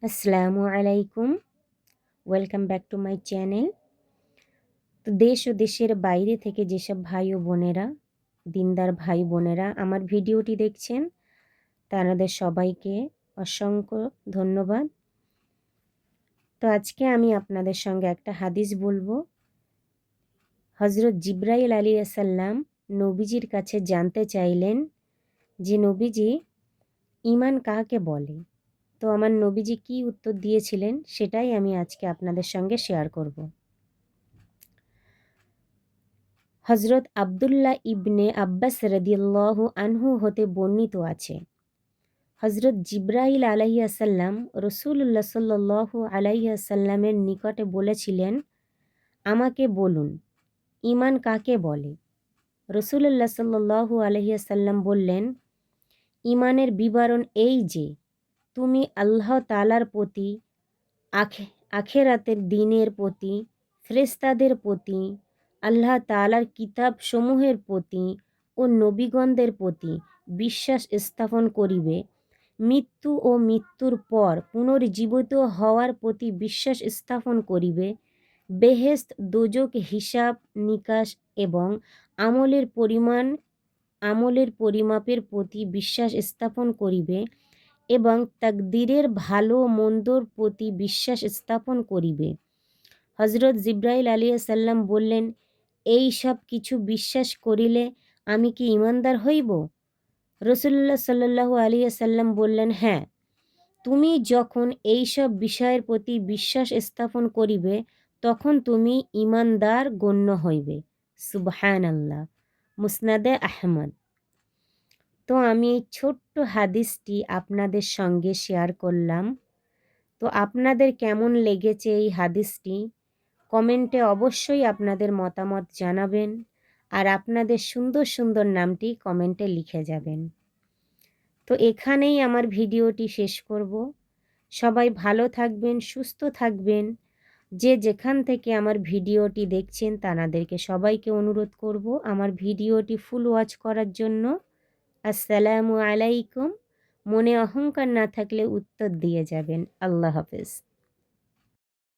আসসালামু আলাইকুম। Welcome back to my channel. তো দেশ ও দেশের বাইরে থেকে যেসব ভাই ও বোনেরা, দিনদার ভাই বোনেরা আমার ভিডিওটি দেখছেন, তাদের সবাইকে অসংখ্য ধন্যবাদ। তো আজকে আমি আপনাদের সঙ্গে একটা হাদিস বলবো। হজরত জিব্রাইল আলাইহিসসালাম নবীজির কাছে জানতে চাইলেন যে নবীজি, ঈমান কাকে বলে? তো আমার নবীজি কি উত্তর দিয়েছিলেন সেটাই আমি আজকে আপনাদের সঙ্গে শেয়ার করব। হজরত আবদুল্লাহ ইবনে আব্বাস রাদিয়াল্লাহু আনহু হতে বর্ণিত আছে, হজরত জিব্রাইল আলাইহিসসালাম রসুল্লাহ সাল্লাল্লাহু আলাইহিসসালামের নিকটে বলেছিলেন, আমাকে বলুন ঈমান কাকে বলে? রসুল্লাহ সাল্লাল্লাহু আলাইহিসসালাম বললেন, ঈমানের বিবরণ এই যে তুমি আল্লাহ তাআলার প্রতি, আখেরাতের দিনের প্রতি, ফেরেশতাদের প্রতি, আল্লাহ তাআলার কিতাব সমূহের প্রতি ও নবীগণদের প্রতি বিশ্বাস স্থাপন করিবে, মৃত্যু ও মৃত্যুর পর পুনর্জীবিত হওয়ার প্রতি বিশ্বাস স্থাপন করিবে, বেহেশত দোজখ হিসাব নিকাশ এবং আমলের পরিমাপের প্রতি বিশ্বাস স্থাপন করিবে এবং তাকদীরের ভালো মন্দর প্রতি বিশ্বাস স্থাপন করিবে। হজরত জিব্রাইল আলাইহিসসালাম বললেন, এই সব কিছু বিশ্বাস করিলে আমি কি ঈমানদার হইব? রাসূলুল্লাহ সাল্লাল্লাহু আলাইহি সাল্লাম বললেন, হ্যাঁ, তুমি যখন এই সব বিষয়ের প্রতি বিশ্বাস স্থাপন করিবে তখন তুমি ঈমানদার গণ্য হইবে। সুবহানাল্লাহ। মুসনাদে আহমদ। তো আমি এই ছোট্ট হাদিসটি আপনাদের সঙ্গে শেয়ার করলাম। তো আপনাদের কেমন লেগেছে এই হাদিসটি? কমেন্টে অবশ্যই আপনাদের মতামত জানাবেন আর আপনাদের সুন্দর সুন্দর নামটি কমেন্টে লিখে যাবেন। তো এখানেই আমার ভিডিওটি শেষ করব। সবাই ভালো থাকবেন, সুস্থ থাকবেন। যে যেখান থেকে আমার ভিডিওটি দেখছেন তাদেরকে সবাইকে অনুরোধ করব আমার ভিডিওটি ফুল ওয়াচ করার জন্য। আসসালামু আলাইকুম। মনে অহংকার না থাকলে উত্তর দিয়ে যাবেন। আল্লাহ হাফেজ।